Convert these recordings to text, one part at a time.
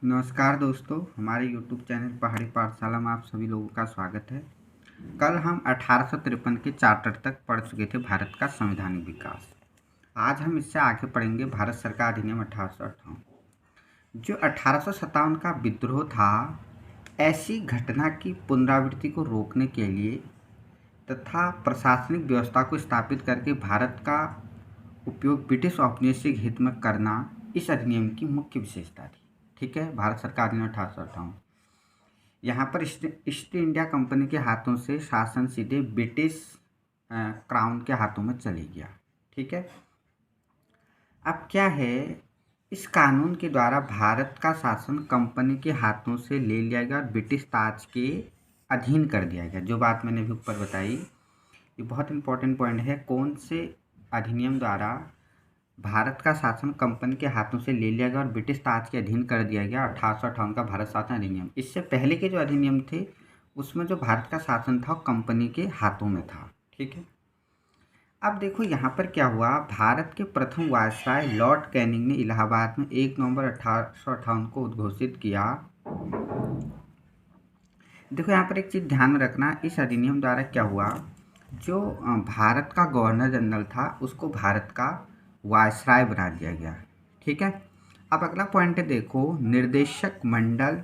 नमस्कार दोस्तों, हमारे YouTube चैनल पहाड़ी पाठशाला में आप सभी लोगों का स्वागत है। कल हम 1853 के चार्टर तक पढ़ चुके थे भारत का संवैधानिक विकास। आज हम इससे आगे पढ़ेंगे भारत सरकार अधिनियम 1858। जो 1857 का विद्रोह था, ऐसी घटना की पुनरावृत्ति को रोकने के लिए तथा प्रशासनिक व्यवस्था को स्थापित करके भारत का उपयोग ब्रिटिश औपनिवेशिक हित में करना इस अधिनियम की मुख्य विशेषता थी। ठीक है, भारत सरकार अधिनियम 1858। यहाँ पर ईस्ट इंडिया कंपनी के हाथों से शासन सीधे ब्रिटिश क्राउन के हाथों में चले गया। ठीक है, अब क्या है, इस कानून के द्वारा भारत का शासन कंपनी के हाथों से ले लिया गया और ब्रिटिश ताज के अधीन कर दिया गया। जो बात मैंने भी ऊपर बताई, ये बहुत इंपॉर्टेंट पॉइंट है। कौन से अधिनियम द्वारा भारत का शासन कंपनी के हाथों से ले लिया गया और ब्रिटिश ताज के अधीन कर दिया गया? 1858 का भारत शासन अधिनियम। इससे पहले के जो अधिनियम थे उसमें जो भारत का शासन था कंपनी के हाथों में था। ठीक है, अब देखो यहाँ पर क्या हुआ। भारत के प्रथम वायसराय लॉर्ड कैनिंग ने इलाहाबाद में 1 नवंबर 1858 को उद्घोषित किया। देखो यहाँ पर एक चीज़ ध्यान में रखना, इस अधिनियम द्वारा क्या हुआ, जो भारत का गवर्नर जनरल था उसको भारत का वायसराय बना दिया गया। ठीक है, अब अगला पॉइंट है, देखो निर्देशक मंडल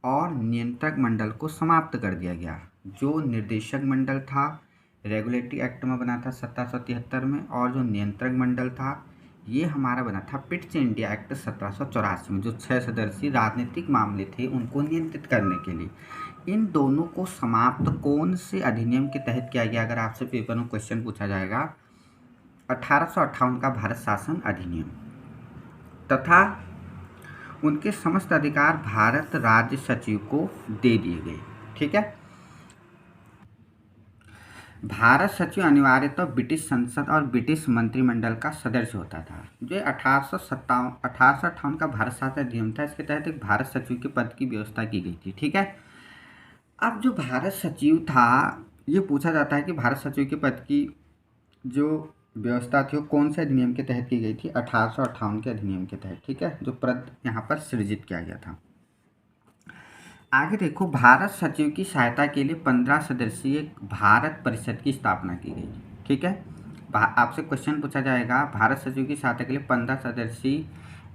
और नियंत्रक मंडल को समाप्त कर दिया गया। जो निर्देशक मंडल था रेगुलेटरी एक्ट में बना था 1773 में, और जो नियंत्रक मंडल था ये हमारा बना था पिट्स इंडिया एक्ट 1784 में। जो 6 सदस्यीय राजनीतिक मामले थे उनको नियंत्रित करने के लिए इन दोनों को समाप्त कौन से अधिनियम के तहत किया गया? अगर आपसे पेपर में क्वेश्चन पूछा जाएगा, 1858 का भारत शासन अधिनियम। तथा उनके समस्त अधिकार भारत राज्य सचिव को दे दिए गए। ठीक है, भारत सचिव अनिवार्यतः ब्रिटिश संसद और ब्रिटिश मंत्रिमंडल का सदस्य होता था। जो 1858 का भारत शासन अधिनियम था, इसके तहत एक भारत सचिव के पद की व्यवस्था की गई थी। ठीक है, अब जो भारत सचिव था, ये पूछा जाता है कि भारत सचिव के पद की जो व्यवस्था थी वो कौन से अधिनियम के तहत की गई थी? 1858 के अधिनियम के तहत। ठीक है, जो पद यहाँ पर सृजित किया गया था। आगे देखो, भारत सचिव की सहायता के लिए 15 सदस्यीय भारत परिषद की स्थापना की गई। ठीक है, आपसे क्वेश्चन पूछा जाएगा, भारत सचिव की सहायता के लिए 15 सदस्यीय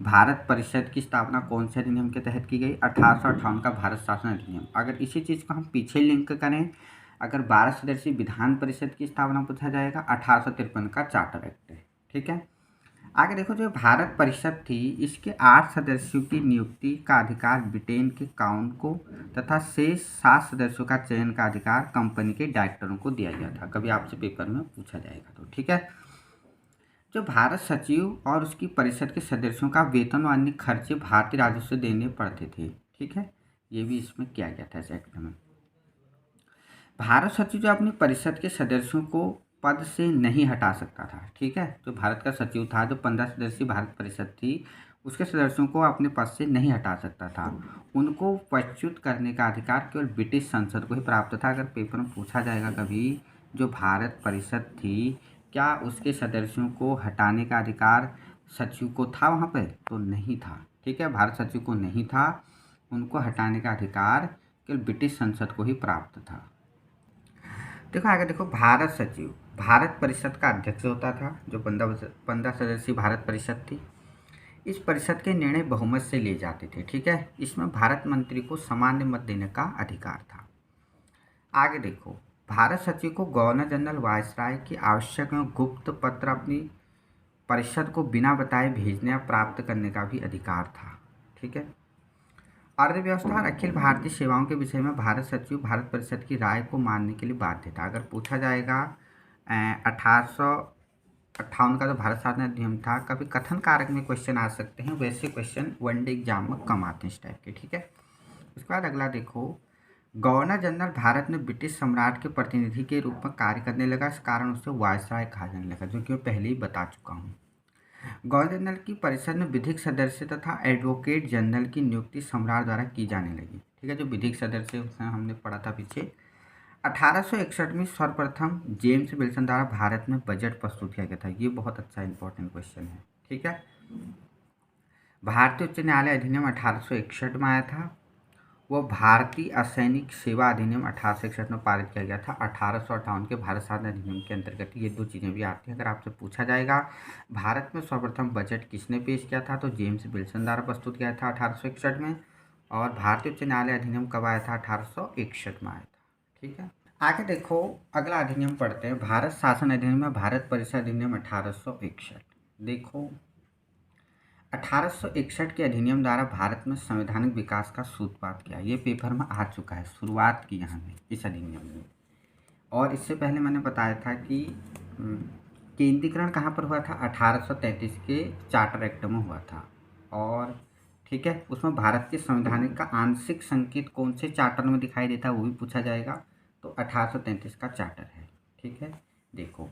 भारत परिषद की स्थापना कौन से अधिनियम के तहत की गई? 1858 का भारत शासन अधिनियम। अगर इसी चीज़ को हम पीछे लिंक करें, अगर 12 सदस्यीय विधान परिषद की स्थापना पूछा जाएगा, 1853 का चार्टर एक्ट है। ठीक है, आगे देखो, जो भारत परिषद थी इसके 8 सदस्यों की नियुक्ति का अधिकार ब्रिटेन के काउंट को तथा शेष 7 सदस्यों का चयन का अधिकार कंपनी के डायरेक्टरों को दिया गया था। कभी आपसे पेपर में पूछा जाएगा तो। ठीक है, जो भारत सचिव और उसकी परिषद के सदस्यों का वेतन और अन्य खर्चे भारतीय राजस्व से देने पड़ते थे। ठीक है, ये भी इसमें किया गया था इस एक्ट में। भारत सचिव जो अपनी परिषद के सदस्यों को पद से नहीं हटा सकता था। ठीक है, जो भारत का सचिव था, जो 15 सदस्यीय भारत परिषद थी, उसके सदस्यों को अपने पद से नहीं हटा सकता था। उनको पदच्युत करने का अधिकार केवल ब्रिटिश संसद को ही प्राप्त था। अगर पेपर में पूछा जाएगा कभी, जो भारत परिषद थी, क्या उसके सदस्यों को हटाने का अधिकार सचिव को था वहाँ पर? तो नहीं था। ठीक है, भारत सचिव को नहीं था, उनको हटाने का अधिकार केवल ब्रिटिश संसद को ही प्राप्त था। देखो आगे देखो, भारत सचिव भारत परिषद का अध्यक्ष होता था, जो 15 सदस्यीय भारत परिषद थी। इस परिषद के निर्णय बहुमत से लिए जाते थे। ठीक है, इसमें भारत मंत्री को सामान्य मत देने का अधिकार था। आगे देखो, भारत सचिव को गवर्नर जनरल वायसराय की आवश्यक एवं गुप्त पत्र अपनी परिषद को बिना बताए भेजने या प्राप्त करने का भी अधिकार था। ठीक है, अर्थव्यवस्था और अखिल भारतीय सेवाओं के विषय में भारत सचिव भारत परिषद की राय को मानने के लिए बाध्य था। अगर पूछा जाएगा 1858 का जो भारत शासन अधिनियम था, कभी कथन कारक में क्वेश्चन आ सकते हैं, वैसे क्वेश्चन वनडे एग्जाम में कम आते हैं इस टाइप के। ठीक है, उसके बाद अगला देखो, गवर्नर जनरल भारत में ब्रिटिश सम्राट के प्रतिनिधि के रूप में कार्य करने लगा। इस कारण उसे वायसराय कहा जाने लगा, जो कि मैं पहले ही बता चुका हूँ। गवर्नर जनरल की परिषद में विधिक सदस्य तथा एडवोकेट जनरल की नियुक्ति सम्राट द्वारा की जाने लगी। ठीक है, जो विधिक सदस्य हमने पढ़ा था पीछे। 1861 में सर्वप्रथम जेम्स विल्सन द्वारा भारत में बजट प्रस्तुत किया गया था। ये बहुत अच्छा इंपॉर्टेंट क्वेश्चन है। ठीक है, भारतीय उच्च न्यायालय अधिनियम 1861 में आया था। वो भारतीय असैनिक सेवा अधिनियम 1861 में पारित किया गया था। 1858 के भारत शासन अधिनियम के अंतर्गत ये दो चीज़ें भी आती हैं। अगर आपसे पूछा जाएगा भारत में सर्वप्रथम बजट किसने पेश किया था, तो जेम्स विल्सन द्वारा प्रस्तुत किया था 1861 में। और भारतीय उच्च न्यायालय अधिनियम कब आया था, 1861 में आया था। ठीक है, आगे देखो अगला अधिनियम पढ़ते हैं। भारत शासन अधिनियम में भारत परिषद अधिनियम 1861। देखो 1861 के अधिनियम द्वारा भारत में संवैधानिक विकास का सूत्रपात किया। ये पेपर में आ चुका है, शुरुआत की यहाँ ने इस अधिनियम में। और इससे पहले मैंने बताया था कि केंद्रीकरण कहाँ पर हुआ था, 1833 के चार्टर एक्ट में हुआ था। और ठीक है, उसमें भारत के संवैधानिक का आंशिक संकेत कौन से चार्टर में दिखाई देता है वो भी पूछा जाएगा, तो 1833 का चार्टर है। ठीक है, देखो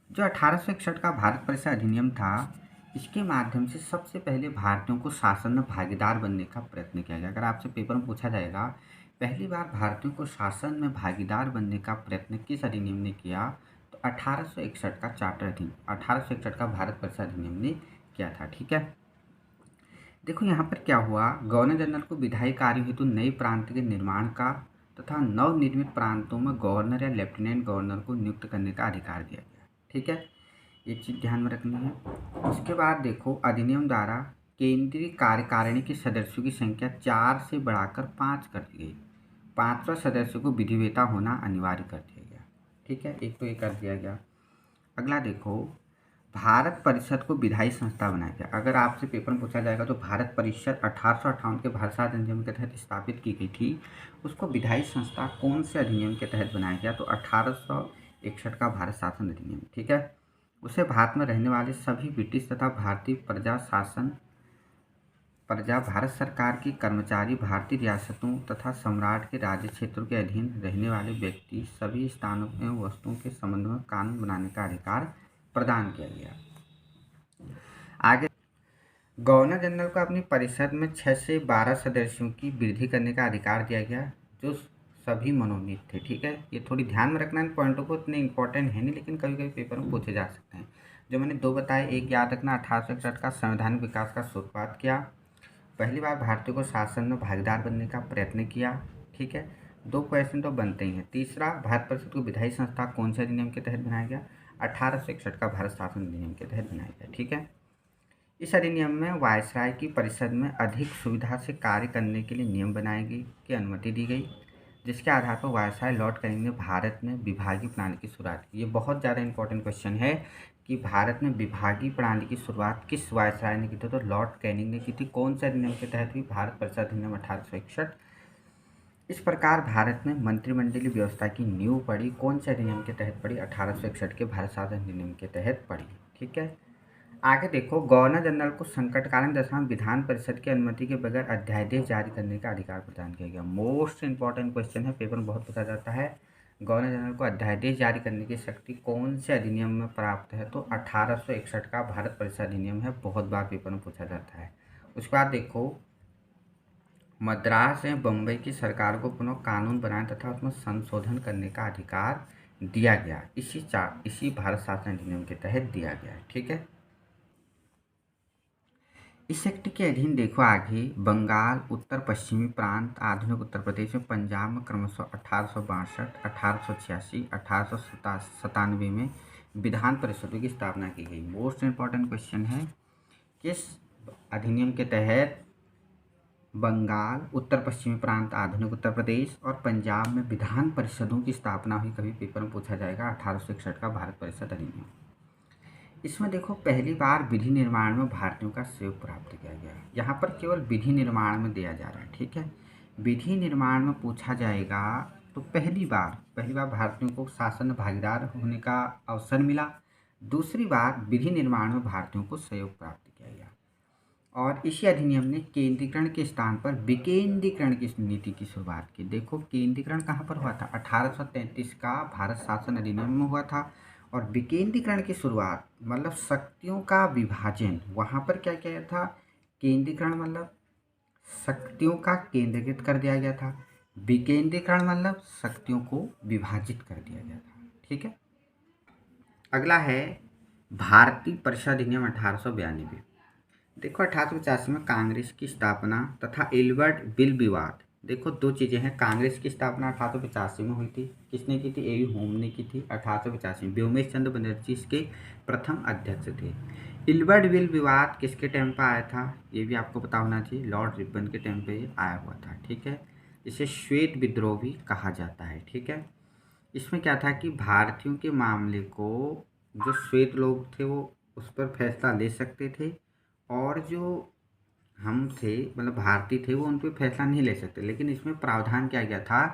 जो 1861 का भारत परिषद अधिनियम था, इसके माध्यम से सबसे पहले भारतीयों को शासन में भागीदार बनने का प्रयत्न किया गया। अगर आपसे पेपर में पूछा जाएगा पहली बार भारतीयों को शासन में भागीदार बनने का प्रयत्न किस अधिनियम ने किया, तो 1861 का चार्टर अधिनियम, 1861 का भारत परिषद अधिनियम ने किया था। ठीक है, देखो यहाँ पर क्या हुआ, गवर्नर जनरल को विधायी कार्यों हेतु नए प्रांत के निर्माण का तथा नवनिर्मित प्रांतों में गवर्नर या लेफ्टिनेंट गवर्नर को नियुक्त करने का अधिकार दिया गया। ठीक है, ये चीज़ ध्यान में रखनी है। उसके बाद देखो अधिनियम द्वारा केंद्रीय कार्यकारिणी के सदस्यों की संख्या 4 से बढ़ाकर 5 कर दी गई। 5वां सदस्य को विधिवेता होना अनिवार्य कर दिया गया। ठीक है, एक तो ये कर दिया गया। अगला देखो भारत परिषद को विधायी संस्था बनाया गया। अगर आपसे पेपर में पूछा जाएगा तो भारत परिषद 1858 के भारत शासन अधिनियम के तहत स्थापित की गई थी, उसको विधायी संस्था कौन से अधिनियम के तहत बनाया गया, तो 1861 का भारत शासन अधिनियम। ठीक है, उसे भारत में रहने वाले सभी ब्रिटिश तथा भारतीय प्रजा भारत सरकार की कर्मचारी, भारतीय रियासतों तथा सम्राट के राज्य क्षेत्रों के अधीन रहने वाले व्यक्ति सभी स्थानों एवं वस्तुओं के संबंध में कानून बनाने का अधिकार प्रदान किया गया। आगे गवर्नर जनरल को अपनी परिषद में 6 से 12 सदस्यों की वृद्धि करने का अधिकार दिया गया, जो सभी मनोनीत थे। ठीक है, ये थोड़ी ध्यान में रखना, इन पॉइंटों को इतने इंपॉर्टेंट है नहीं, लेकिन कभी कभी पेपर में पूछे जा सकते हैं। जो मैंने दो बताए, एक याद रखना, 1861 का संवैधानिक विकास का सूत्रपात किया, पहली बार भारतीयों को शासन में भागीदार बनने का प्रयत्न किया। ठीक है, 2 क्वेश्चन तो बनते ही हैं। तीसरा, भारत परिषद को विधायी संस्था कौन से अधिनियम के तहत बनाया गया, 1861 का भारत शासन अधिनियम के तहत बनाया गया। ठीक है, इस अधिनियम में वायसराय की परिषद में अधिक सुविधा से कार्य करने के लिए नियम बनाए गए की अनुमति दी गई, जिसके आधार पर वायसराय लॉर्ड कैनिंग ने भारत में विभागीय प्रणाली की शुरुआत की। ये बहुत ज़्यादा इंपॉर्टेंट क्वेश्चन है कि भारत में विभागीय प्रणाली की शुरुआत किस वायसराय ने की थी, तो लॉर्ड कैनिंग ने की थी। कौन से अधिनियम के तहत हुई, भारत परिषद अधिनियम 1861। इस प्रकार भारत में मंत्रिमंडलीय व्यवस्था की नींव पड़ी, कौन से अधिनियम के तहत पड़ी, 1861 के भारत शासन अधिनियम के तहत पड़ी। ठीक है, आगे देखो गवर्नर जनरल को संकटकालीन दशा में विधान परिषद की अनुमति के बगैर अध्यादेश जारी करने का अधिकार प्रदान किया गया। मोस्ट इंपॉर्टेंट क्वेश्चन है, पेपर में बहुत पूछा जाता है। गवर्नर जनरल को अध्यादेश जारी करने की शक्ति कौन से अधिनियम में प्राप्त है, तो 1861 का भारत परिषद अधिनियम है, बहुत बार पेपर में पूछा जाता है। उसके बाद देखो मद्रास एवं बम्बई की सरकार को पुनः कानून बनाने तथा उसमें संशोधन करने का अधिकार दिया गया, इसी भारत शासन अधिनियम के तहत दिया गया है। ठीक है, इस एक्ट के अधीन देखो आगे बंगाल, उत्तर पश्चिमी प्रांत, आधुनिक उत्तर प्रदेश में, पंजाब में क्रमशः 1862, 1886, 1897 में विधान परिषदों की स्थापना की गई। मोस्ट इंपॉर्टेंट क्वेश्चन है, किस अधिनियम के तहत बंगाल, उत्तर पश्चिमी प्रांत, आधुनिक उत्तर प्रदेश और पंजाब में विधान परिषदों की स्थापना हुई, कभी पेपर में पूछा जाएगा, 1861 का भारत परिषद अधिनियम। इसमें देखो पहली बार विधि निर्माण में भारतीयों का सहयोग प्राप्त किया गया। यहाँ पर केवल विधि निर्माण में दिया जा रहा है। ठीक है, विधि निर्माण में पूछा जाएगा तो पहली बार भारतीयों को शासन में भागीदार होने का अवसर मिला, दूसरी बार विधि निर्माण में भारतीयों को सहयोग प्राप्त किया गया। और इसी अधिनियम ने केंद्रीकरण के स्थान पर विकेंद्रीकरण की नीति की शुरुआत की। देखो केंद्रीकरण कहाँ पर हुआ था, 1833 का भारत शासन अधिनियम में हुआ था, और विकेंद्रीकरण की शुरुआत मतलब शक्तियों का विभाजन, वहाँ पर क्या किया था, केंद्रीकरण मतलब शक्तियों का केंद्रीकृत कर दिया गया था, विकेंद्रीकरण मतलब शक्तियों को विभाजित कर दिया गया था। ठीक है, अगला है भारतीय परिषद अधिनियम 1892। देखो 1885 में कांग्रेस की स्थापना तथा एल्बर्ट बिल विवाद, देखो दो चीज़ें हैं। कांग्रेस की स्थापना 1885 में हुई थी। किसने की थी? एवी होम ने की थी 1885 में। व्योमेश चंद्र बनर्जी इसके प्रथम अध्यक्ष थे। एल्बर्ट बिल विवाद किसके टाइम पर आया था? ये भी आपको पता होना चाहिए। लॉर्ड रिपन के टाइम पे ये आया हुआ था। ठीक है, इसे श्वेत विद्रोह भी कहा जाता है। ठीक है, इसमें क्या था कि भारतीयों के मामले को जो श्वेत लोग थे वो उस पर फैसला ले सकते थे, और जो हम थे मतलब भारतीय थे वो उन पर फैसला नहीं ले सकते। लेकिन इसमें प्रावधान किया गया था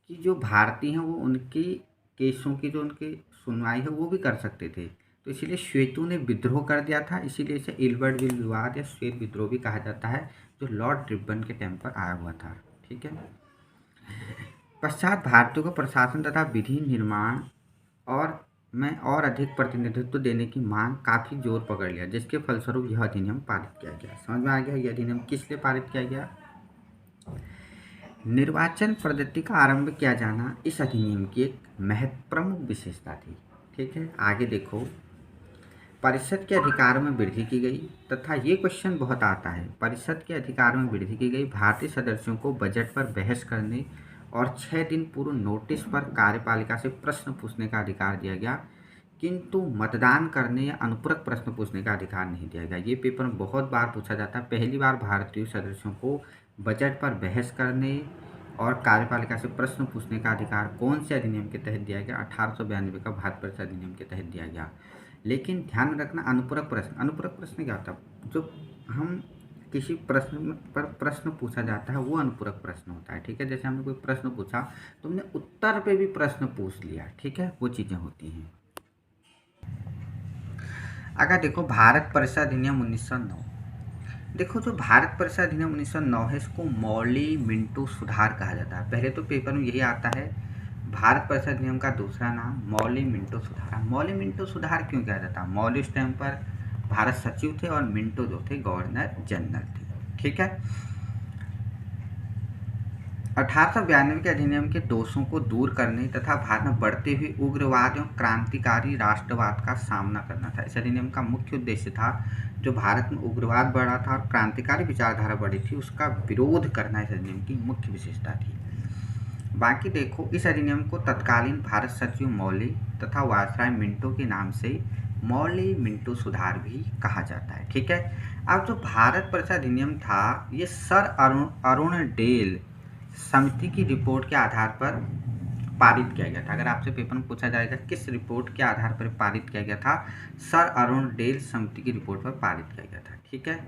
कि जो भारतीय हैं वो उनके केसों की जो उनकी सुनवाई है वो भी कर सकते थे। तो इसीलिए श्वेतों ने विद्रोह कर दिया था, इसीलिए इसे एल्बर्ट बिल विवाद या श्वेत विद्रोह भी कहा जाता है, जो लॉर्ड रिपन के टाइम पर आया हुआ था। ठीक है, पश्चात भारतीयों को प्रशासन तथा विधि निर्माण और में और अधिक प्रतिनिधित्व देने की मांग काफ़ी जोर पकड़ लिया, जिसके फलस्वरूप यह अधिनियम पारित किया गया। समझ में आ गया यह अधिनियम किस लिए पारित किया गया? निर्वाचन पद्धति का आरंभ किया जाना इस अधिनियम की एक प्रमुख विशेषता थी। ठीक है, आगे देखो, परिषद के अधिकारों में वृद्धि की गई तथा ये क्वेश्चन बहुत आता है। परिषद के अधिकारों में वृद्धि की गई। भारतीय सदस्यों को बजट पर बहस करने और 6 दिन पूर्व नोटिस पर कार्यपालिका से प्रश्न पूछने का अधिकार दिया गया, किंतु मतदान करने या अनुपूरक प्रश्न पूछने का अधिकार नहीं दिया गया। ये पेपर में बहुत बार पूछा जाता है। पहली बार भारतीय सदस्यों को बजट पर बहस करने और कार्यपालिका से प्रश्न पूछने का अधिकार कौन से अधिनियम के तहत दिया गया? 1892 का भारत परिषद अधिनियम के तहत दिया गया। लेकिन ध्यान में रखना, अनुपूरक प्रश्न, अनुपूरक प्रश्न क्या होता है? जो हम किसी प्रश्न पर प्रश्न पूछा जाता है वो अनुपूरक प्रश्न होता है। ठीक है, जैसे हमने कोई प्रश्न पूछा तो हमने उत्तर पे भी प्रश्न पूछ लिया। ठीक है, वो चीज़ें होती हैं। अगर देखो भारत परिषद अधिनियम 1909, देखो जो भारत परिषद अधिनियम 1909 है इसको मौली मिंटो सुधार कहा जाता है। पहले तो पेपर में यही आता है, भारत परिषद अधिनियम का दूसरा नाम मौली मिंटो सुधार। मौली मिंटो सुधार क्यों कहा जाता है? मौली उस टाइम पर भारत सचिव थे और मिंटो जो थे गवर्नर जनरल थे। ठीक है, 1892 के अधिनियम के दोषों को दूर करने तथा भारत में बढ़ते हुए उग्रवाद एवं क्रांतिकारी राष्ट्रवाद का सामना करना था। इस अधिनियम का मुख्य उद्देश्य था, जो भारत में उग्रवाद बढ़ा था और क्रांतिकारी विचारधारा बढ़ी थी उसका विरोध करना इस अधिनियम की मुख्य विशेषता थी। बाकी देखो, इस अधिनियम को तत्कालीन भारत सचिव मौली तथा वायसराय मिंटो के नाम से मौली मिंटो सुधार भी कहा जाता है। ठीक है, अब जो भारत परिषद अधिनियम था ये सर अरुण डेल समिति की रिपोर्ट के आधार पर पारित किया गया था। अगर आपसे पेपर में पूछा जाएगा किस रिपोर्ट के आधार पर पारित किया गया था, सर अरुण डेल समिति की रिपोर्ट पर पारित किया गया था। ठीक है,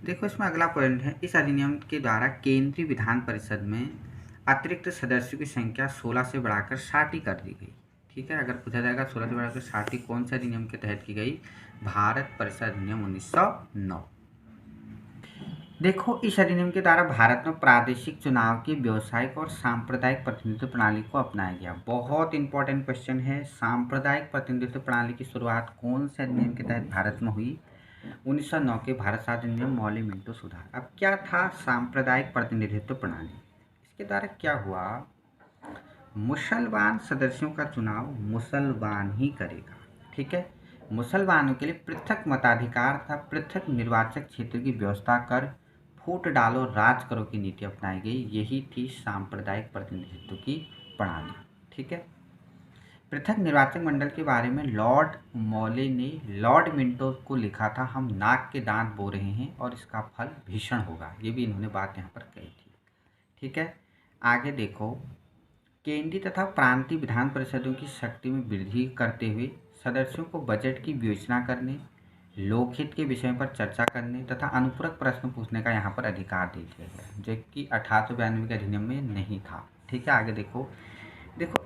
देखो इसमें अगला पॉइंट है, इस अधिनियम के द्वारा केंद्रीय विधान परिषद में अतिरिक्त सदस्यों की संख्या 16 से बढ़ाकर 60 कर दी गई। ठीक है, अगर पूछा जाएगा 16 से बढ़ाकर 60 कौन से अधिनियम के तहत की गई? भारत परिषद अधिनियम 1909। देखो, इस अधिनियम के द्वारा भारत में प्रादेशिक चुनाव की व्यावसायिक और सांप्रदायिक प्रतिनिधित्व प्रणाली को अपनाया गया। बहुत इंपॉर्टेंट क्वेश्चन है, सांप्रदायिक प्रतिनिधित्व प्रणाली की शुरुआत कौन से अधिनियम के तहत भारत में हुई? 1909 के भारत अधिनियम मौली मिंटो सुधार। अब क्या था सांप्रदायिक प्रतिनिधित्व प्रणाली? इसके द्वारा क्या हुआ, मुसलमान सदस्यों का चुनाव मुसलमान ही करेगा। ठीक है, मुसलमानों के लिए पृथक मताधिकार था, पृथक निर्वाचक क्षेत्र की व्यवस्था कर फूट डालो राज करो की नीति अपनाई गई। यही थी सांप्रदायिक प्रतिनिधित्व की प्रणाली। ठीक है, पृथक निर्वाचक मंडल के बारे में लॉर्ड मौले ने लॉर्ड मिंटो को लिखा था, हम नाक के दांत बो रहे हैं और इसका फल भीषण होगा। ये भी इन्होंने बात यहाँ पर कही थी। ठीक है, आगे देखो, केंद्रीय तथा प्रांतीय विधान परिषदों की शक्ति में वृद्धि करते हुए सदस्यों को बजट की विवेचना करने, लोकहित के विषय पर चर्चा करने तथा अनुपूरक प्रश्न पूछने का यहाँ पर अधिकार दे दिया गया, जो कि 1892 के अधिनियम में नहीं था। ठीक है, आगे देखो,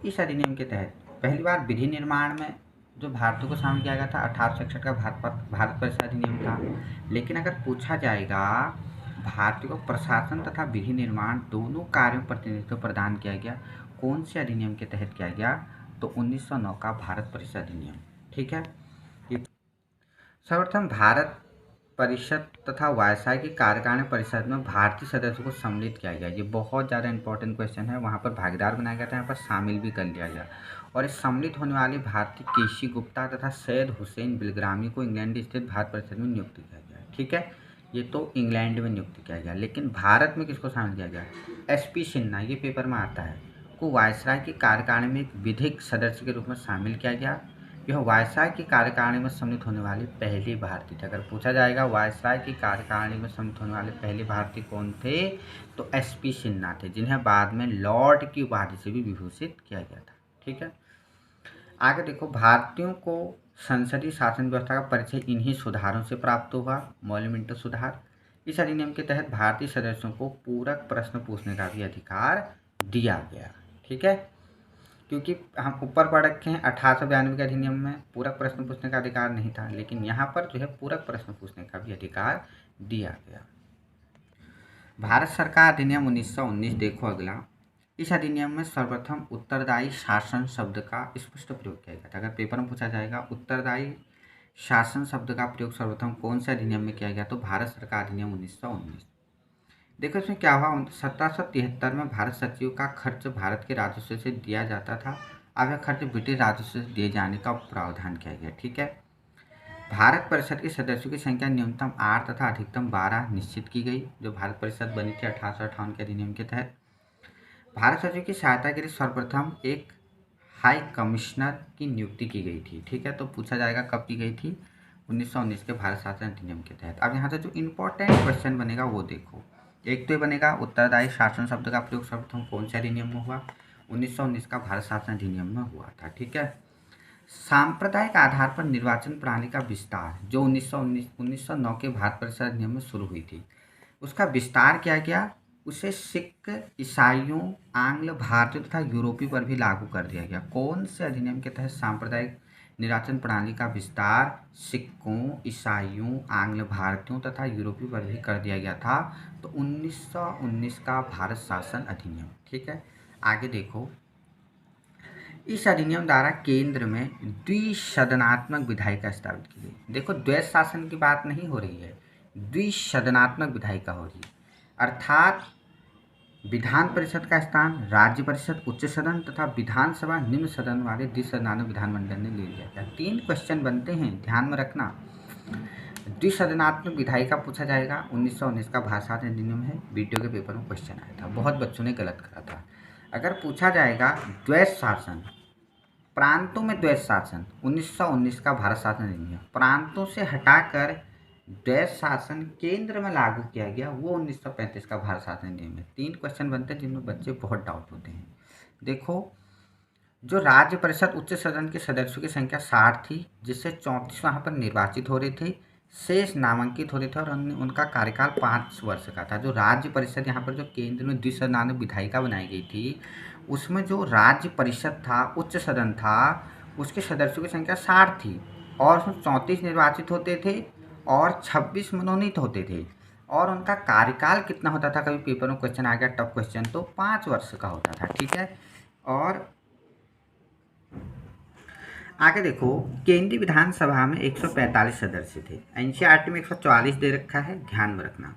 इस अधिनियम के तहत पहली बार विधि निर्माण में जो भारतीयों को शामिल किया गया था 1861 का भारत परिषद अधिनियम था। लेकिन अगर पूछा जाएगा भारतीयों को प्रशासन तथा विधि निर्माण दोनों कार्यों प्रतिनिधित्व प्रदान किया गया, कौन से अधिनियम के तहत किया गया? तो 1909 का भारत परिषद अधिनियम। ठीक है, सर्वप्रथम भारत परिषद तथा वायसराय की कार्यकारिणी परिषद में भारतीय सदस्यों को सम्मिलित किया गया। ये बहुत ज़्यादा इंपॉर्टेंट क्वेश्चन है, वहाँ पर भागीदार बनाया गया था, यहाँ पर शामिल भी कर लिया गया। और इस सम्मिलित होने वाले भारतीय केसी गुप्ता तथा सैयद हुसैन बिलग्रामी को इंग्लैंड स्थित भारत परिषद में नियुक्त किया गया। ठीक है, ये तो इंग्लैंड में नियुक्त किया गया। लेकिन भारत में किसको शामिल किया गया? एसपी सिन्हा, ये पेपर में आता है, को वायसराय की कार्यकारिणी में एक विधिक सदस्य के रूप में शामिल किया गया। यह वायसराय की कार्यकारिणी में सम्मिलित होने वाले पहले भारतीय थे। अगर पूछा जाएगा वायसराय की कार्यकारिणी में सम्मिलित होने वाले पहले भारतीय कौन थे, तो एसपी सिन्हा थे, जिन्हें बाद में लॉर्ड की उपाधि से भी विभूषित किया गया था। ठीक है, आगे देखो, भारतीयों को संसदीय शासन व्यवस्था का परिचय इन्हीं सुधारों से प्राप्त हुआ, मॉन्यूमेंटल सुधार। इस अधिनियम के तहत भारतीय सदस्यों को पूरक प्रश्न पूछने का भी अधिकार दिया गया। ठीक है, क्योंकि हम ऊपर पढ़ रखे हैं 1892 के अधिनियम में पूरक प्रश्न पूछने का अधिकार नहीं था, लेकिन यहाँ पर जो है पूरक प्रश्न पूछने का भी अधिकार दिया गया। भारत सरकार अधिनियम 1919 देखो अगला। इस अधिनियम में सर्वप्रथम उत्तरदायी शासन शब्द का स्पष्ट प्रयोग किया गया था। अगर पेपर में पूछा जाएगा उत्तरदायी शासन शब्द का प्रयोग सर्वप्रथम कौन से अधिनियम में किया गया, तो भारत सरकार अधिनियम 1919। देखो इसमें क्या हुआ, 1773 में भारत सचिव का खर्च भारत के राजस्व से दिया जाता था। अब यह खर्च ब्रिटिश राजस्व से दिए जाने का प्रावधान किया गया। ठीक है, भारत परिषद के सदस्यों की संख्या न्यूनतम 8 तथा अधिकतम 12 निश्चित की गई। जो भारत परिषद बनी थी 1858 के अधिनियम के तहत। भारत सचिव की सहायता के लिए सर्वप्रथम एक हाई कमिश्नर की नियुक्ति की गई थी। ठीक है, तो पूछा जाएगा कब की गई थी, 1919 के भारत शासन अधिनियम के तहत। अब यहाँ से जो इम्पोर्टेंट क्वेश्चन बनेगा वो देखो। एक तो ये बनेगा उत्तरदायी शासन शब्द का प्रयोग सर्वप्रथम कौन से अधिनियम में हुआ, 1919 का भारत शासन अधिनियम में हुआ था। ठीक है, सांप्रदायिक आधार पर निर्वाचन प्रणाली का विस्तार जो 1909 के भारत परिषद अधिनियम में शुरू हुई थी, उसका विस्तार किया गया। उसे सिख, ईसाइयों, आंग्ल भारतीयों तथा यूरोपीय पर भी लागू कर दिया गया। कौन से अधिनियम के तहत सांप्रदायिक निर्वाचन प्रणाली का विस्तार सिखों, ईसाइयों, आंग्ल भारतीयों तथा यूरोपीय पर भी कर दिया गया था, तो 1919 का भारत शासन अधिनियम। ठीक है, आगे देखो, इस अधिनियम द्वारा केंद्र में द्विसदनात्मक विधायिका स्थापित की गई। देखो द्वैध शासन की बात नहीं हो रही है, द्विसदनात्मक विधायिका हो रही है, अर्थात विधान परिषद का स्थान राज्य परिषद उच्च सदन तथा विधानसभा निम्न सदन वाले द्विसदनात्मक विधानमंडल ने ले लिया गया। 3 क्वेश्चन बनते हैं, ध्यान में रखना। द्विसदनात्मक विधायिका पूछा जाएगा, 1919 का भारत शासन अधिनियम है, वीडियो के पेपर में क्वेश्चन आया था, बहुत बच्चों ने गलत करा था। अगर पूछा जाएगा द्वैध शासन, प्रांतों में द्वैध शासन, 1919 का भारत शासन अधिनियम, प्रांतों से हटाकर द्वैध शासन केंद्र में लागू किया गया, वो 1935 का भारत शासन अधिनियम है। 3 क्वेश्चन बनते हैं जिनमें बच्चे बहुत डाउट होते हैं। देखो, जो राज्य परिषद उच्च सदन के सदस्यों की संख्या 60 थी, जिससे 34 वहाँ पर निर्वाचित हो रहे थे, शेष नामांकित हो रहे थे और उनका कार्यकाल 5 वर्ष का था। जो राज्य परिषद यहाँ पर जो केंद्र में द्विसदनात्मक विधायिका बनाई गई थी, उसमें जो राज्य परिषद था, उच्च सदन था, उसके सदस्यों की संख्या 60 थी और उसमें 34 निर्वाचित होते थे और 26 मनोनीत होते थे, और उनका कार्यकाल कितना होता था, कभी पेपर में क्वेश्चन आ गया टफ क्वेश्चन, तो 5 वर्ष का होता था। ठीक है, और आगे देखो, केंद्रीय विधानसभा में 145 सदस्य थे, एनसीईआरटी में 144 दे रखा है, ध्यान में रखना।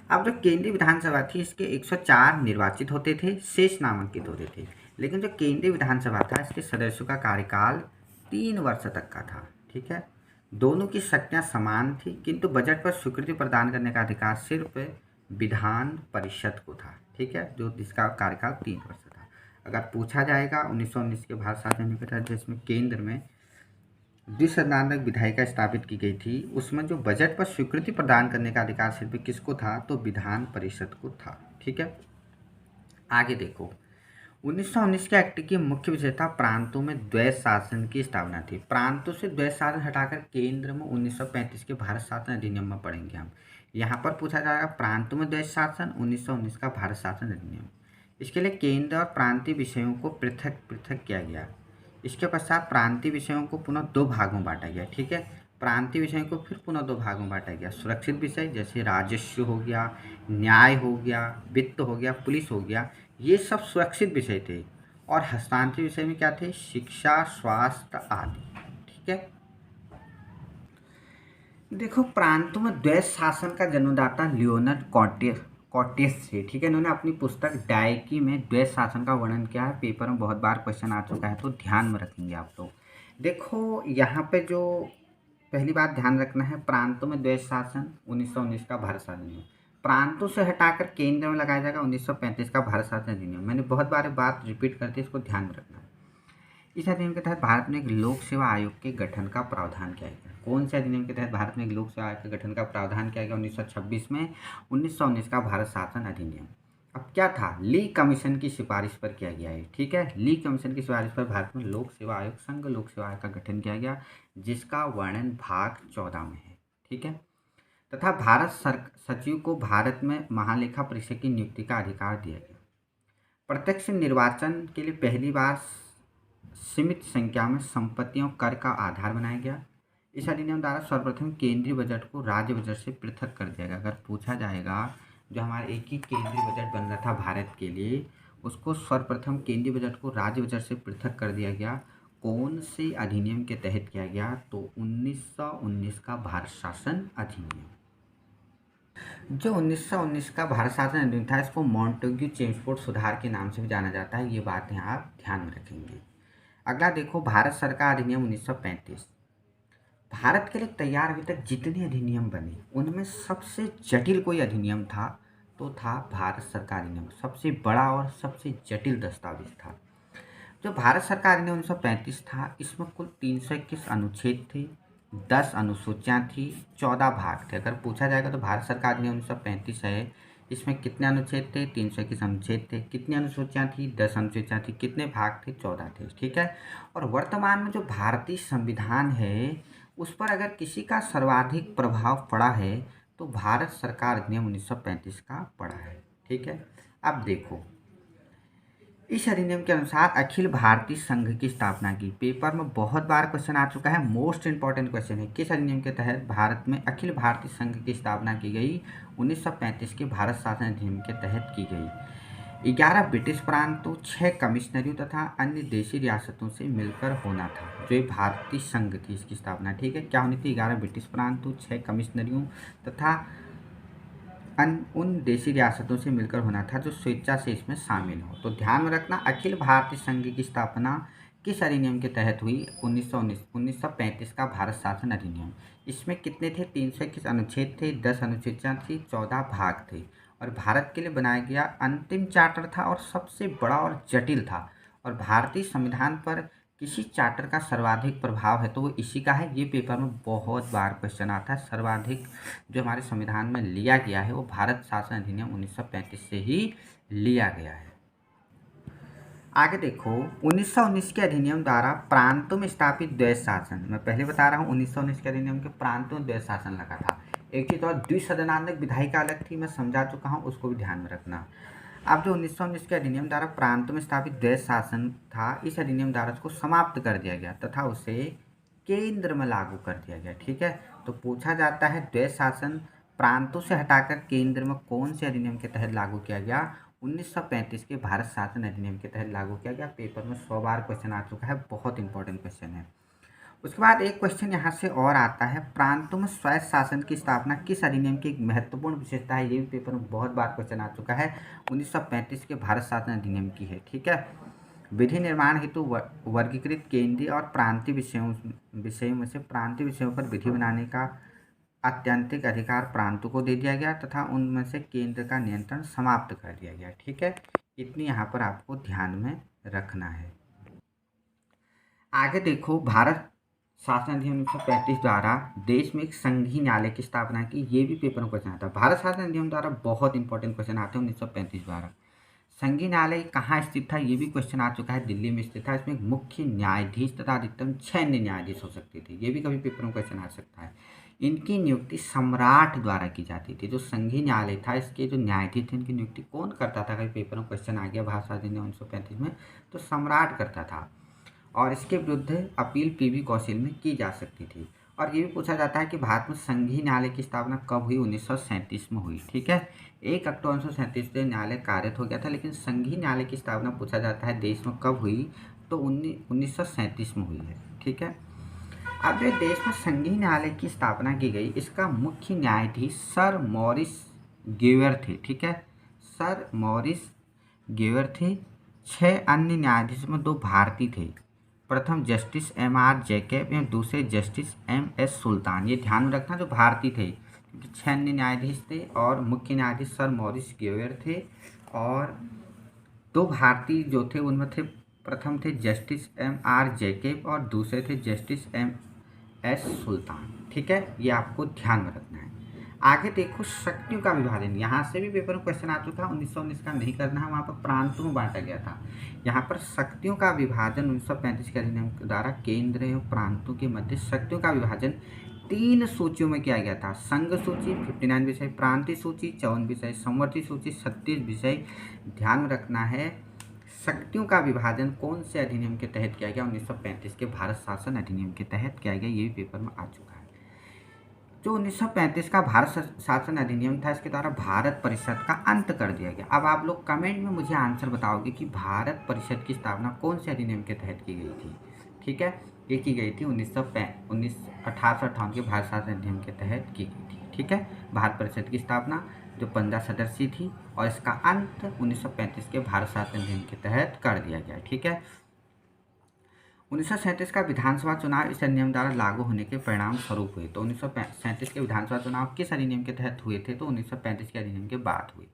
अब जो केंद्रीय विधानसभा थी, इसके 104 निर्वाचित होते थे, शेष नामांकित होते थे। लेकिन जो केंद्रीय विधानसभा था, इसके सदस्यों का कार्यकाल 3 वर्ष तक का था। ठीक है, दोनों की शक्तियाँ समान थी, किंतु बजट पर स्वीकृति प्रदान करने का अधिकार सिर्फ विधान परिषद को था। ठीक है, जो जिसका कार्यकाल 3 वर्ष था। अगर पूछा जाएगा 1919 के भारत शासन अधिनियम के तहत जिसमें केंद्र में द्विसदनात्मक विधायिका स्थापित की गई थी, उसमें जो बजट पर स्वीकृति प्रदान करने का अधिकार सिर्फ किसको था, तो विधान परिषद को था। ठीक है, आगे देखो, 1919 के एक्ट की मुख्य विशेषता प्रांतों में द्वैध शासन की स्थापना थी। प्रांतों से द्वैध शासन हटाकर केंद्र में 1935 के भारत शासन अधिनियम में पढ़ेंगे हम। यहाँ पर पूछा जाएगा प्रांतों में द्वैध शासन, 1919 का भारत शासन अधिनियम। इसके लिए केंद्र और प्रांतीय विषयों को पृथक पृथक किया गया। इसके पश्चात प्रांतीय विषयों को पुनः 2 भागों में बांटा गया। ठीक है, प्रांतीय विषयों को फिर पुनः 2 भागों में बांटा गया। सुरक्षित विषय जैसे राजस्व हो गया, न्याय हो गया, वित्त हो गया, पुलिस हो गया, ये सब सुरक्षित विषय थे। और हस्तांतरित विषय में क्या थे, शिक्षा, स्वास्थ्य आदि। ठीक है, देखो प्रांतों में द्वैध शासन का जन्मदाता लियोनार्ड कॉर्टेस थे। ठीक है, इन्होंने अपनी पुस्तक डायकी में द्वैध शासन का वर्णन किया है, पेपर में बहुत बार क्वेश्चन आ चुका है, तो ध्यान में रखेंगे आप लोग। देखो यहाँ पे जो पहली बात ध्यान रखना है, प्रांतों में द्वैध शासन 1919 का भारत शासन अधिनियम, प्रांतों से हटाकर केंद्र में लगाया जाएगा 1935 का भारत शासन अधिनियम। मैंने बहुत बार बात रिपीट करती है, इसको ध्यान में रखना है। इस अधिनियम के तहत भारत में एक लोक सेवा आयोग के गठन का प्रावधान किया गया। कौन से अधिनियम के तहत भारत में एक लोक सेवा आयोग के गठन का प्रावधान किया गया? 1926 में 1919 का भारत शासन अधिनियम। अब क्या था? ली कमीशन की सिफारिश पर किया गया है, ठीक है। ली कमीशन की सिफारिश पर भारत में लोक सेवा आयोग, संघ लोक सेवा आयोग का गठन किया गया, जिसका वर्णन भाग 14 में है, ठीक है। तथा भारत सचिव को भारत में महालेखा परीक्षक की नियुक्ति का अधिकार दिया गया। प्रत्यक्ष निर्वाचन के लिए पहली बार सीमित संख्या में संपत्तियों कर का आधार बनाया गया। इस अधिनियम द्वारा सर्वप्रथम केंद्रीय बजट को राज्य बजट से पृथक कर दिया गया। अगर पूछा जाएगा, जो हमारा एक ही केंद्रीय बजट बन रहा था भारत के लिए, उसको सर्वप्रथम केंद्रीय बजट को राज्य बजट से पृथक कर दिया गया। कौन से अधिनियम के तहत किया गया? तो 1919 का भारत शासन अधिनियम। जो 1919 का भारत शासन अधिनियम था, इसको मॉन्टेग्यू चेम्सफोर्ड सुधार के नाम से भी जाना जाता है। ये बात यहाँ आप ध्यान में रखेंगे। अगला देखो, भारत सरकार अधिनियम 1935। भारत के लिए तैयार अभी तक जितने अधिनियम बने, उनमें सबसे जटिल कोई अधिनियम था तो था भारत सरकार अधिनियम। सबसे बड़ा और सबसे जटिल दस्तावेज था। जो भारत सरकार अधिनियम 1935 था, इसमें कुल 321 अनुच्छेद थे, 10 अनुसूचियाँ थी, 14 भाग थे। अगर पूछा जाएगा तो भारत सरकार अधिनियम 1935 है, इसमें कितने अनुच्छेद थे? 321 अनुच्छेद थे। कितनी अनुसूचियाँ थी? 10 अनुसूचियाँ थी। कितने भाग थे? 14 थे, ठीक है। और वर्तमान में जो भारतीय संविधान है, उस पर अगर किसी का सर्वाधिक प्रभाव पड़ा है तो भारत सरकार अधिनियम 1935 का पड़ा है, ठीक है। अब देखो, इस अधिनियम के अनुसार अखिल भारतीय संघ की स्थापना की। पेपर में बहुत बार क्वेश्चन आ चुका है, मोस्ट इंपॉर्टेंट क्वेश्चन है। किस अधिनियम के तहत भारत में अखिल भारतीय संघ की स्थापना की गई? 1935 के भारत शासन अधिनियम के तहत की गई। 11 ब्रिटिश प्रांतों, 6 कमिश्नरियों तथा अन्य देशी रियासतों से मिलकर होना था। जो ये भारतीय संघ थी, इसकी स्थापना, ठीक है, क्या होनी थी? 11 ब्रिटिश प्रांतों, 6 कमिश्नरियों तथा उन देशी रियासतों से मिलकर होना था जो स्वेच्छा से इसमें शामिल हो। तो ध्यान में रखना, अखिल भारतीय संघ की स्थापना किस अधिनियम के तहत हुई? 1935 का भारत शासन अधिनियम। इसमें कितने थे? 321 अनुच्छेद थे, 10 अनुसूचियाँ थी, 14 भाग थे, और भारत के लिए बनाया गया अंतिम चार्टर था और सबसे बड़ा और जटिल था। और भारतीय संविधान पर किसी चार्टर का सर्वाधिक प्रभाव है तो वो इसी का है। ये पेपर में बहुत बार क्वेश्चन आता है। सर्वाधिक जो हमारे संविधान में लिया गया है वो भारत शासन अधिनियम 1935 से ही लिया गया है। आगे देखो, 1919 के अधिनियम द्वारा प्रांतों में स्थापित द्वैध शासन। मैं पहले बता रहा हूँ, 1919 के अधिनियम के प्रांतों में द्वैध शासन लगा था। एक चीज़ और, द्विसदनात्मक विधायिका अलग थी, मैं समझा चुका हूँ, उसको भी ध्यान में रखना। अब जो 1919 के अधिनियम द्वारा प्रांतों में स्थापित द्वैध शासन था, इस अधिनियम द्वारा उसको समाप्त कर दिया गया तथा उसे केंद्र में लागू कर दिया गया, ठीक है। तो पूछा जाता है, द्वैध शासन प्रांतों से हटाकर केंद्र में कौन से अधिनियम के तहत लागू किया गया? 1935 के भारत शासन अधिनियम के तहत लागू किया गया। पेपर में 100 बार क्वेश्चन आ चुका है, बहुत इंपॉर्टेंट क्वेश्चन है। उसके बाद एक क्वेश्चन यहाँ से और आता है, प्रांतों में स्वायत्त शासन की स्थापना किस अधिनियम की एक महत्वपूर्ण विशेषता है? ये भी पेपर में बहुत बार क्वेश्चन आ चुका है, 1935 के भारत शासन अधिनियम की है, ठीक है। विधि निर्माण हेतु वर्गीकृत केंद्रीय और प्रांतीय विषयों में से प्रांतीय विषयों पर विधि बनाने का आत्यंतिक अधिकार प्रांतों को दे दिया गया तथा उनमें से केंद्र का नियंत्रण समाप्त कर दिया गया, ठीक है। इतनी यहाँ पर आपको ध्यान में रखना है। आगे देखो, भारत शासन अधिनियम 1935 द्वारा देश में एक संघीय न्यायालय की स्थापना की। ये भी पेपर में क्वेश्चन आता है। भारत शासन अधिनियम द्वारा बहुत इंपॉर्टेंट क्वेश्चन आते हैं 1935 द्वारा। संघीय न्यायालय कहाँ स्थित था? ये भी क्वेश्चन आ चुका है, दिल्ली में स्थित था। इसमें एक मुख्य न्यायाधीश तथा अधिकतम 6 अन्य न्यायाधीश हो सकते थे। ये भी कभी पेपर में क्वेश्चन आ सकता है। इनकी नियुक्ति सम्राट द्वारा की जाती थी। जो संघीय न्यायालय था, इसके जो न्यायाधीश थे, इनकी नियुक्ति कौन करता था? कभी पेपर में क्वेश्चन आ गया भारत शासन अधिनियम 1935 में, तो सम्राट करता था। और इसके विरुद्ध अपील पीवी कौंसिल में की जा सकती थी। और ये भी पूछा जाता है कि भारत में संघीय न्यायालय की स्थापना कब हुई? 1937 में हुई, ठीक है। 1 अक्टूबर 1937 से न्यायालय कार्यरत हो गया था, लेकिन संघीय न्यायालय की स्थापना पूछा जाता है देश में कब हुई? तो 1937 में हुई है, ठीक है। अब जो देश में संघीय न्यायालय की स्थापना की गई, इसका मुख्य न्यायाधीश सर मॉरिस गेवर थे, ठीक है। सर मॉरिस गेवर थे। 6 अन्य न्यायाधीश में 2 भारतीय थे। प्रथम जस्टिस M.R. जैकब एवं दूसरे जस्टिस M.S. सुल्तान। ये ध्यान में रखना जो भारतीय थे, क्योंकि 6 अन्य न्यायाधीश थे और मुख्य न्यायाधीश सर मॉरिस ग्योयर थे और 2 भारतीय जो थे उनमें थे, प्रथम थे जस्टिस M.R. जैकब और दूसरे थे जस्टिस M.S. सुल्तान। ठीक है, ये आपको ध्यान में रखना है। आगे देखो शक्तियों का विभाजन, यहाँ से भी पेपर में क्वेश्चन आ चुका है, 1919 का नहीं करना है, वहाँ पर प्रांतों में बांटा गया था। यहाँ पर शक्तियों का विभाजन 1935 के अधिनियम के द्वारा केंद्र एवं प्रांतों के मध्य शक्तियों का विभाजन 3 सूचियों में किया गया था। संघ सूची 59 विषय, प्रांतीय सूची 54 विषय, संवर्ती सूची 36 विषय। ध्यान में रखना है शक्तियों का विभाजन कौन से अधिनियम के तहत किया गया, 1935 के भारत शासन अधिनियम के तहत किया गया, ये भी पेपर में आ चुका है। जो 1935 का भारत शासन अधिनियम था, इसके द्वारा भारत परिषद का अंत कर दिया गया। अब आप लोग कमेंट में मुझे आंसर बताओगे कि भारत परिषद की स्थापना कौन से अधिनियम के तहत की गई थी। ठीक है, ये की गई थी 1858 के भारत शासन अधिनियम के तहत की गई थी। ठीक है, भारत परिषद की स्थापना जो 15 सदस्यीय थी और इसका अंत 1935 के भारत शासन अधिनियम के तहत कर दिया गया। ठीक है, 1937 का विधानसभा चुनाव इस अधिनियम द्वारा लागू होने के परिणाम स्वरूप हुए। तो 1937 के विधानसभा चुनाव किस अधिनियम के तहत हुए थे, तो 1935 के अधिनियम के बाद हुए।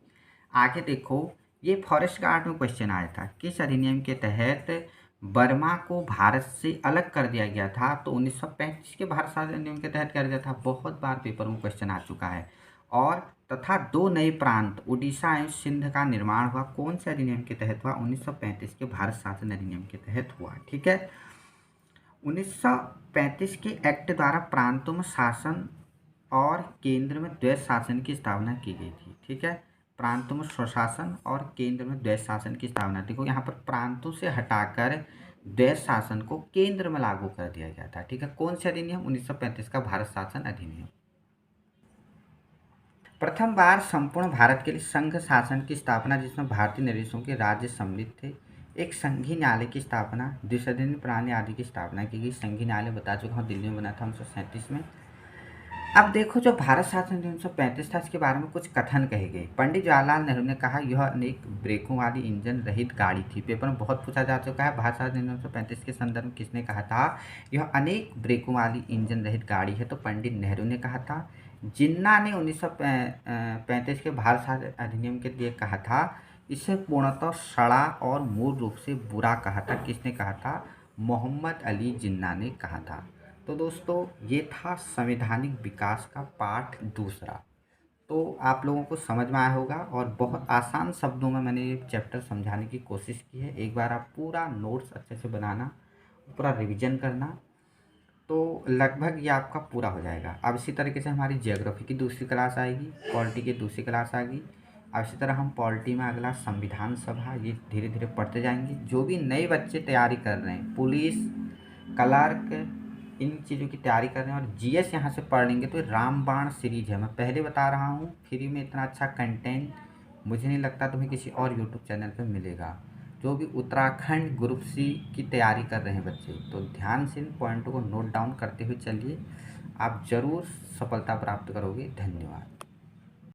आगे देखो, ये फॉरेस्ट गार्ड में क्वेश्चन आया था, किस अधिनियम के तहत बर्मा को भारत से अलग कर दिया गया था, तो 1935 के भारत शासन अधिनियम के तहत कर दिया था। बहुत बार पेपर में क्वेश्चन आ चुका है। और तथा 2 नए प्रांत उड़ीसा एवं सिंध का निर्माण हुआ, कौन से अधिनियम के तहत हुआ, 1935 के भारत शासन अधिनियम के तहत हुआ। ठीक है, 1935 के एक्ट द्वारा प्रांतों में शासन और केंद्र में द्वैत शासन की स्थापना की गई थी। ठीक है, प्रांतों में स्वशासन और केंद्र में द्वैत शासन की स्थापना। देखो यहाँ पर प्रांतों से हटाकर द्वैत शासन को केंद्र में लागू कर दिया गया था। ठीक है, कौन से अधिनियम, 1935 का भारत शासन अधिनियम। प्रथम बार संपूर्ण भारत के लिए संघ शासन की स्थापना, जिसमें भारतीय निर्देशों के राज्य सम्मिलित थे। एक संघीय न्यायालय की स्थापना, द्विसदनीय प्रणाली आदि की स्थापना की गई। संघीय न्यायालय बता चुका हूँ, दिल्ली में बना था 1937 में। अब देखो, जो भारत शासन 1935 था, इसके बारे में कुछ कथन कहे गए। पंडित जवाहरलाल नेहरू ने कहा, यह अनेक ब्रेकों वाली इंजन रहित गाड़ी थी। पेपर में बहुत पूछा जा चुका है, भारत शासन 1935 के संदर्भ में किसने कहा था, यह अनेक ब्रेकों वाली इंजन रहित गाड़ी है, तो पंडित नेहरू ने कहा था। जिन्ना ने 1935 के भारत शासन अधिनियम के लिए कहा था, इसे पूर्णतः सड़ा और मूल रूप से बुरा कहा था। किसने कहा था, मोहम्मद अली जिन्ना ने कहा था। तो दोस्तों, ये था संवैधानिक विकास का पाठ दूसरा। तो आप लोगों को समझ में आया होगा और बहुत आसान शब्दों में मैंने ये चैप्टर समझाने की कोशिश की है। एक बार आप पूरा नोट्स अच्छे से बनाना, पूरा रिवीजन करना, तो लगभग ये आपका पूरा हो जाएगा। अब इसी तरीके से हमारी ज्योग्राफी की दूसरी क्लास आएगी, पॉलिटी की दूसरी क्लास आएगी। अब इसी तरह हम पॉलिटी में अगला संविधान सभा, ये धीरे धीरे पढ़ते जाएंगे। जो भी नए बच्चे तैयारी कर रहे हैं, पुलिस, क्लर्क, इन चीज़ों की तैयारी कर रहे हैं और जीएस यहाँ से पढ़ लेंगे, तो रामबाण सीरीज है। मैं पहले बता रहा हूँ, फ्री में इतना अच्छा कंटेंट मुझे नहीं लगता तुम्हें किसी और यूट्यूब चैनल पर मिलेगा। जो भी उत्तराखंड ग्रुप सी की तैयारी कर रहे हैं बच्चे, तो ध्यान से इन पॉइंटों को नोट डाउन करते हुए चलिए, आप ज़रूर सफलता प्राप्त करोगे। धन्यवाद।